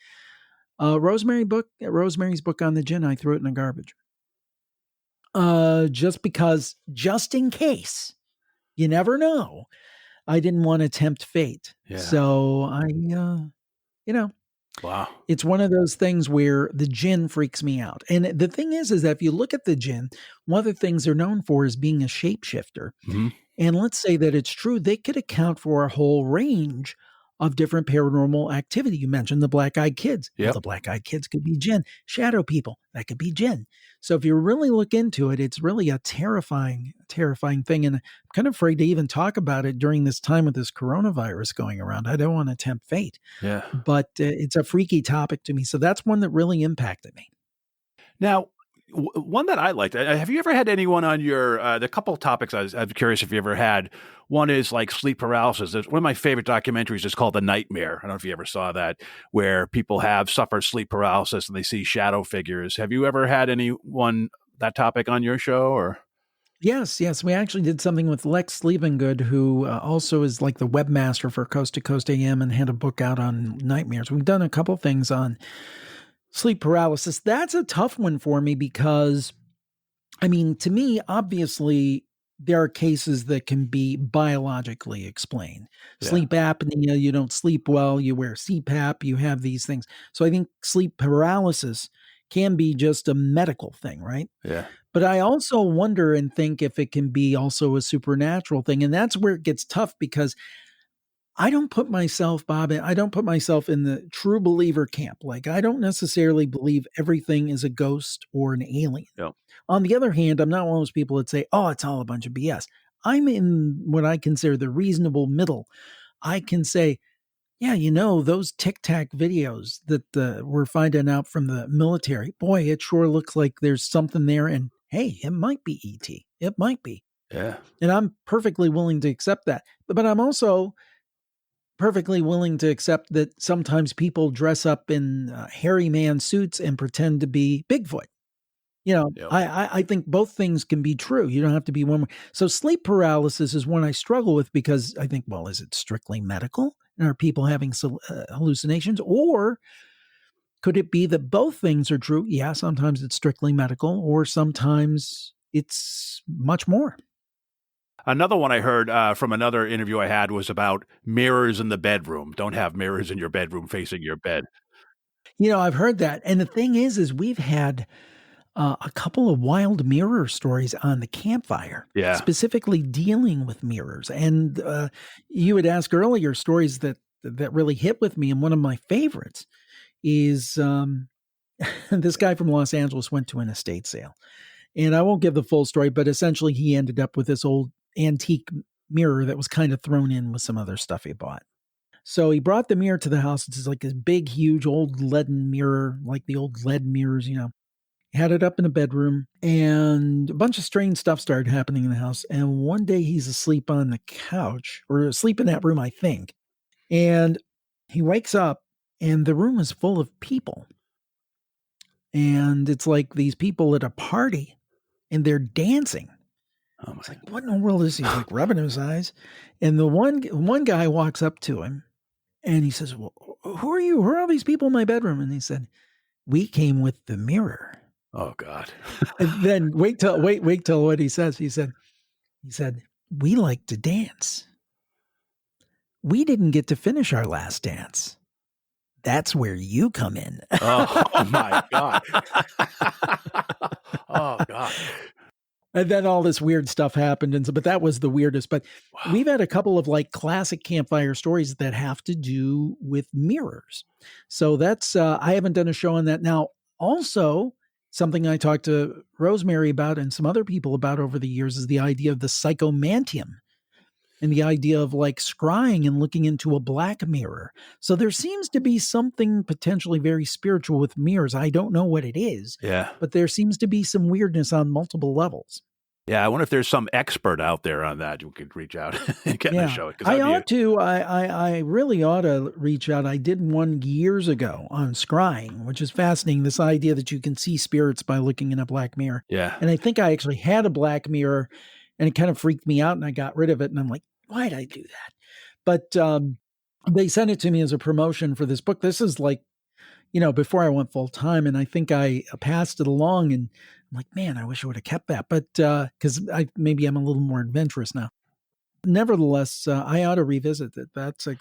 Rosemary's book on the jinn, I threw it in the garbage. Just in case, you never know. I didn't want to tempt fate. Yeah. So wow. It's one of those things where the jinn freaks me out. And the thing is that if you look at the jinn, one of the things they're known for is being a shapeshifter. Mm-hmm. And let's say that it's true, they could account for a whole range of different paranormal activity. You mentioned the black-eyed kids. Yep. Well, the black-eyed kids could be jinn. Shadow people, that could be jinn. So if you really look into it, it's really a terrifying thing. And I'm kind of afraid to even talk about it during this time with this coronavirus going around. I don't want to tempt fate. Yeah. But it's a freaky topic to me. So that's one that really impacted me. Now, one that I liked, have you ever had anyone on your, the couple of topics I'm curious if you ever had. One is like sleep paralysis. One of my favorite documentaries is called The Nightmare. I don't know if you ever saw that, where people have suffered sleep paralysis and they see shadow figures. Have you ever had anyone that topic on your show or? Yes. We actually did something with Lex Sleevengood, who also is like the webmaster for Coast to Coast AM and had a book out on nightmares. We've done a couple things on sleep paralysis. That's a tough one for me because, to me, obviously, there are cases that can be biologically explained. Yeah. Sleep apnea, you don't sleep well, you wear CPAP, you have these things. So I think sleep paralysis can be just a medical thing, right? Yeah. But I also wonder and think if it can be also a supernatural thing. And that's where it gets tough because I don't put myself, Bob, in the true believer camp. Like, I don't necessarily believe everything is a ghost or an alien. Yep. On the other hand, I'm not one of those people that say, oh, it's all a bunch of BS. I'm in what I consider the reasonable middle. I can say, yeah, those Tic Tac videos that we're finding out from the military, boy, it sure looks like there's something there. And hey, it might be ET. It might be. Yeah. And I'm perfectly willing to accept that. But I'm also perfectly willing to accept that sometimes people dress up in hairy man suits and pretend to be Bigfoot. Yep. I think both things can be true. You don't have to be one. So sleep paralysis is one I struggle with because I think, well, is it strictly medical? And are people having hallucinations? Or could it be that both things are true? Yeah, sometimes it's strictly medical, or sometimes it's much more. Another one I heard from another interview I had was about mirrors in the bedroom. Don't have mirrors in your bedroom facing your bed. I've heard that. And the thing is we've had a couple of wild mirror stories on the Campfire, specifically dealing with mirrors. And you had asked earlier stories that really hit with me. And one of my favorites is this guy from Los Angeles went to an estate sale. And I won't give the full story, but essentially he ended up with this old antique mirror that was kind of thrown in with some other stuff he bought. So he brought the mirror to the house. It's like this big, huge old leaden mirror, like the old lead mirrors, Had it up in a bedroom, and a bunch of strange stuff started happening in the house. And one day he's asleep on the couch, or asleep in that room, I think. And he wakes up and the room is full of people. And it's like these people at a party and they're dancing. Oh my. It's like, what in the world is he? He's like rubbing his eyes. And the one guy walks up to him and he says, well, who are you? Who are all these people in my bedroom? And he said, we came with the mirror. Oh God. And then wait till what he says. He said, He said, "We like to dance. We didn't get to finish our last dance. That's where you come in." Oh my God. Oh God. And then all this weird stuff happened. And so, but that was the weirdest. But we've had a couple of like classic campfire stories that have to do with mirrors. So that's, I haven't done a show on that. Now, also something I talked to Rosemary about and some other people about over the years is the idea of the psychomantium and the idea of like scrying and looking into a black mirror. So there seems to be something potentially very spiritual with mirrors. I don't know what it is. Yeah. But there seems to be some weirdness on multiple levels. Yeah, I wonder if there's some expert out there on that who could reach out and get in the show. I ought to. I really ought to reach out. I did one years ago on scrying, which is fascinating. This idea that you can see spirits by looking in a black mirror. Yeah. And I think I actually had a black mirror and it kind of freaked me out and I got rid of it. And I'm like, why'd I do that? But they sent it to me as a promotion for this book. This is like, before I went full time, and I think I passed it along and I'm like, man, I wish I would have kept that. But because maybe I'm a little more adventurous now. Nevertheless, I ought to revisit it.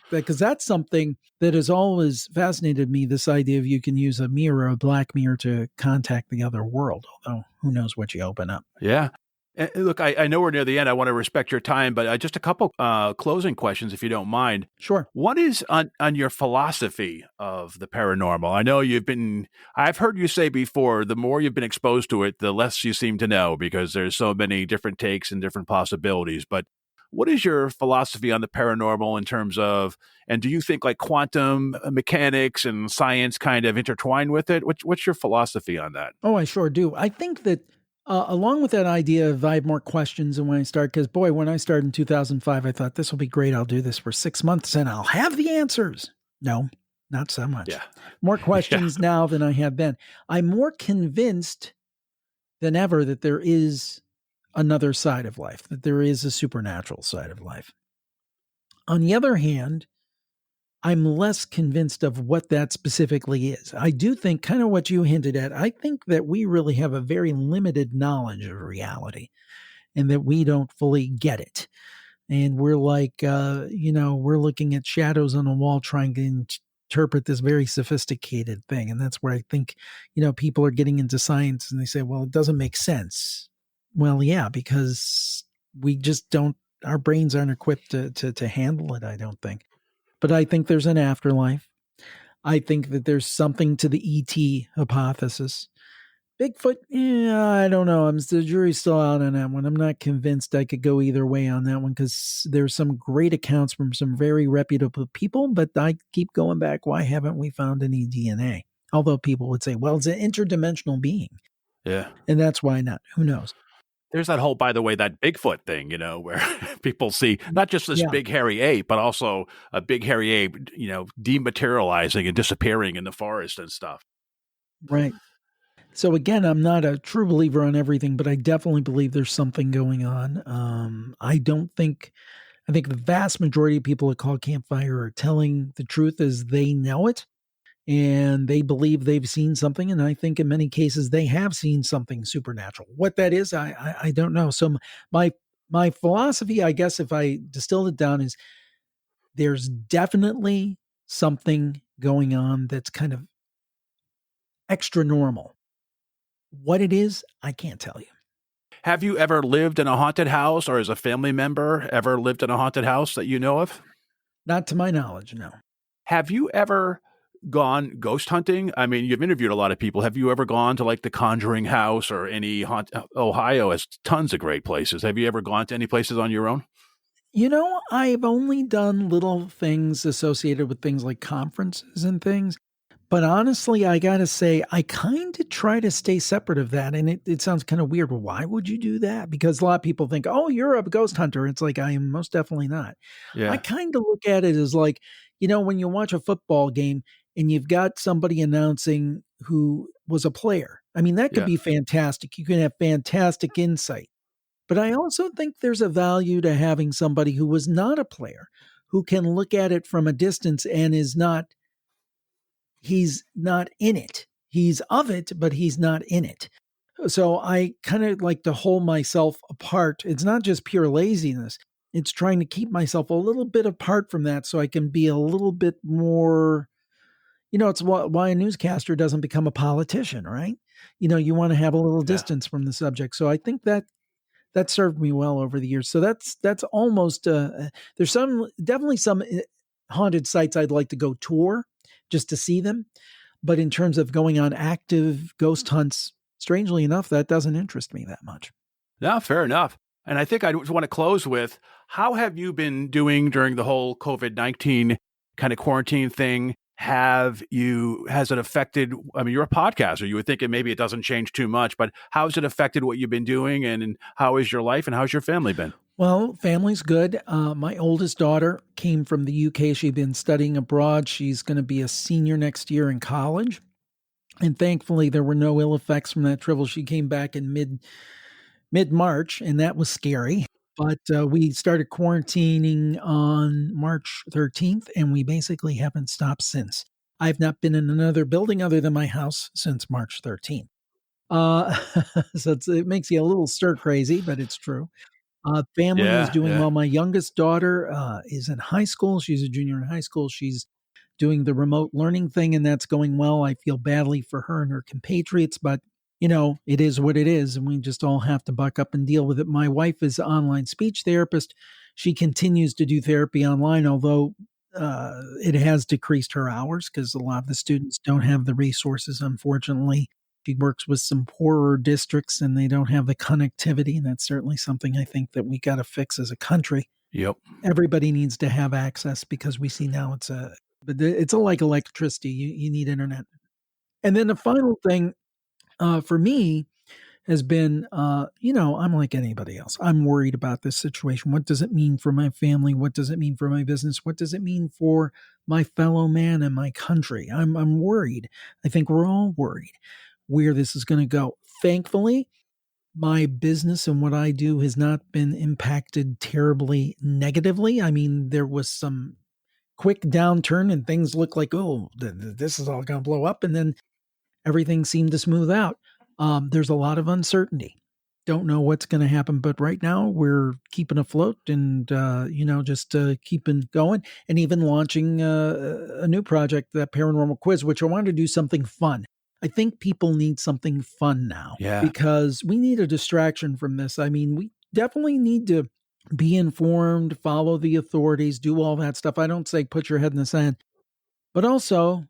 Because that's something that has always fascinated me, this idea of you can use a mirror, a black mirror, to contact the other world, although who knows what you open up. Yeah. And look, I know we're near the end. I want to respect your time, but just a couple closing questions, if you don't mind. Sure. What is on your philosophy of the paranormal? I know I've heard you say before, the more you've been exposed to it, the less you seem to know because there's so many different takes and different possibilities. But what is your philosophy on the paranormal in terms of, and do you think like quantum mechanics and science kind of intertwine with it? What's your philosophy on that? Oh, I sure do. I think that along with that idea of I have more questions than when I start, because boy, when I started in 2005, I thought this will be great. I'll do this for 6 months and I'll have the answers. No, not so much. Yeah. More questions now than I had then. I'm more convinced than ever that there is another side of life, that there is a supernatural side of life. On the other hand, I'm less convinced of what that specifically is. I do think kind of what you hinted at. I think that we really have a very limited knowledge of reality and that we don't fully get it. And we're like, we're looking at shadows on a wall trying to interpret this very sophisticated thing. And that's where I think, people are getting into science and they say, well, it doesn't make sense. Well, yeah, because we just our brains aren't equipped to handle it, I don't think. But I think there's an afterlife. I think that there's something to the ET hypothesis. Bigfoot, I don't know. The jury's still out on that one. I'm not convinced I could go either way on that one because there's some great accounts from some very reputable people, but I keep going back. Why haven't we found any DNA? Although people would say, well, it's an interdimensional being. Yeah. And that's why not. Who knows? There's that whole, by the way, that Bigfoot thing, where people see not just this big hairy ape, but also a big hairy ape, dematerializing and disappearing in the forest and stuff. Right. So again, I'm not a true believer on everything, but I definitely believe there's something going on. I think the vast majority of people that call Campfire are telling the truth as they know it. And they believe they've seen something. And I think in many cases they have seen something supernatural. What that is, I don't know. So my philosophy, I guess, if I distilled it down, is there's definitely something going on that's kind of extra normal. What it is, I can't tell you. Have you ever lived in a haunted house, or as a family member ever lived in a haunted house that you know of? Not to my knowledge, no. Have you ever gone ghost hunting? I mean, you've interviewed a lot of people. Have you ever gone to like the Conjuring House or any Ohio has tons of great places. Have you ever gone to any places on your own? I've only done little things associated with things like conferences and things. But honestly, I got to say, I kind of try to stay separate of that. And it sounds kind of weird. Well, why would you do that? Because a lot of people think, oh, you're a ghost hunter. It's like, I am most definitely not. Yeah. I kind of look at it as like, when you watch a football game and you've got somebody announcing who was a player. I mean, that could be fantastic. You can have fantastic insight. But I also think there's a value to having somebody who was not a player, who can look at it from a distance and he's not in it. He's of it, but he's not in it. So I kind of like to hold myself apart. It's not just pure laziness. It's trying to keep myself a little bit apart from that so I can be a little bit more, it's why a newscaster doesn't become a politician, right? You want to have a little distance from the subject. So I think that served me well over the years. So that's almost, there's definitely some haunted sites I'd like to go tour just to see them. But in terms of going on active ghost hunts, strangely enough, that doesn't interest me that much. No, fair enough. And I think I want to close with, how have you been doing during the whole COVID-19 kind of quarantine thing? Has it affected, I mean, you're a podcaster. You would think maybe it doesn't change too much, but how has it affected what you've been doing, and how is your life, and how's your family been? Well, family's good. My oldest daughter came from the UK. She'd been studying abroad. She's going to be a senior next year in college. And thankfully, there were no ill effects from that travel. She came back in mid-March, and that was scary. But we started quarantining on March 13th, and we basically haven't stopped since. I've not been in another building other than my house since March 13th. So it makes you a little stir crazy, but it's true. Family is doing well. My youngest daughter is in high school. She's a junior in high school. She's doing the remote learning thing, and that's going well. I feel badly for her and her compatriots, but it is what it is, and we just all have to buck up and deal with it. My wife is an online speech therapist. She continues to do therapy online, although it has decreased her hours because a lot of the students don't have the resources, unfortunately. She works with some poorer districts, and they don't have the connectivity, and that's certainly something I think that we got to fix as a country. Yep. Everybody needs to have access, because we see now it's like electricity. You need internet. And then the final thing, for me, has been, I'm like anybody else. I'm worried about this situation. What does it mean for my family? What does it mean for my business? What does it mean for my fellow man and my country? I'm worried. I think we're all worried where this is going to go. Thankfully, my business and what I do has not been impacted terribly negatively. I mean, there was some quick downturn and things look like, this is all going to blow up. And then everything seemed to smooth out. There's a lot of uncertainty. Don't know what's going to happen, but right now we're keeping afloat and, just keeping going, and even launching a new project, that Paranormal Quiz, which I wanted to do something fun. I think people need something fun now, because we need a distraction from this. I mean, we definitely need to be informed, follow the authorities, do all that stuff. I don't say put your head in the sand, but also,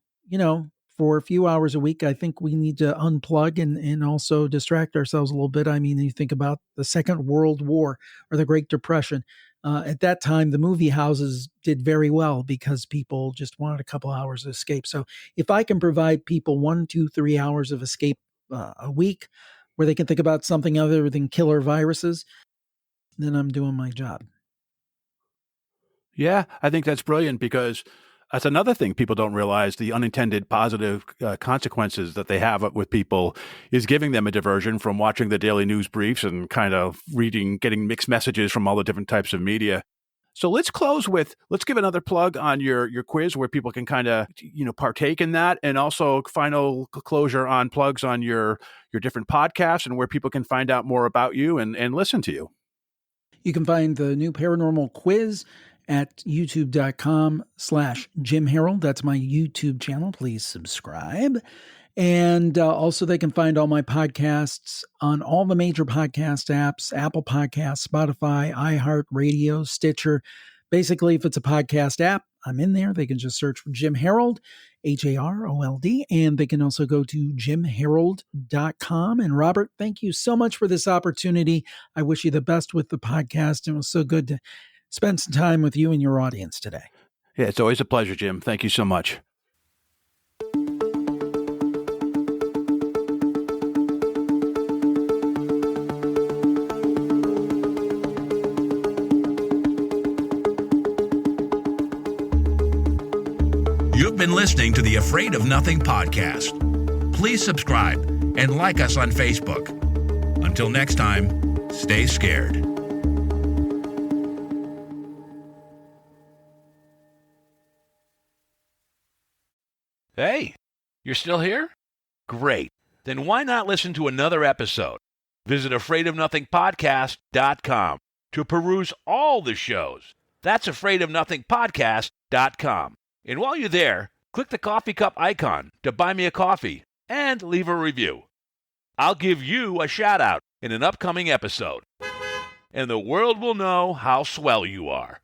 for a few hours a week, I think we need to unplug and also distract ourselves a little bit. I mean, you think about the Second World War or the Great Depression. At that time, the movie houses did very well because people just wanted a couple hours of escape. So if I can provide people 1, 2, 3 hours of escape a week where they can think about something other than killer viruses, then I'm doing my job. Yeah, I think that's brilliant, because that's another thing people don't realize. The unintended positive consequences that they have with people is giving them a diversion from watching the daily news briefs and kind of getting mixed messages from all the different types of media. So let's give another plug on your quiz where people can kind of, partake in that, and also final closure on plugs on your different podcasts and where people can find out more about you and listen to you. You can find the new Paranormal Quiz at youtube.com/Jim Harold. That's my YouTube channel. Please subscribe. And also they can find all my podcasts on all the major podcast apps: Apple Podcasts, Spotify, iHeartRadio, Stitcher. Basically, if it's a podcast app, I'm in there. They can just search for Jim Harold, Harold, and they can also go to jimharold.com. And Robert, thank you so much for this opportunity. I wish you the best with the podcast. It was so good to spend some time with you and your audience today. Yeah, it's always a pleasure, Jim. Thank you so much. You've been listening to the Afraid of Nothing podcast. Please subscribe and like us on Facebook. Until next time, stay scared. Hey, you're still here? Great. then why not listen to another episode? Visit afraidofnothingpodcast.com to peruse all the shows. That's afraidofnothingpodcast.com. And while you're there, click the coffee cup icon to buy me a coffee and leave a review. I'll give you a shout out in an upcoming episode, and the world will know how swell you are.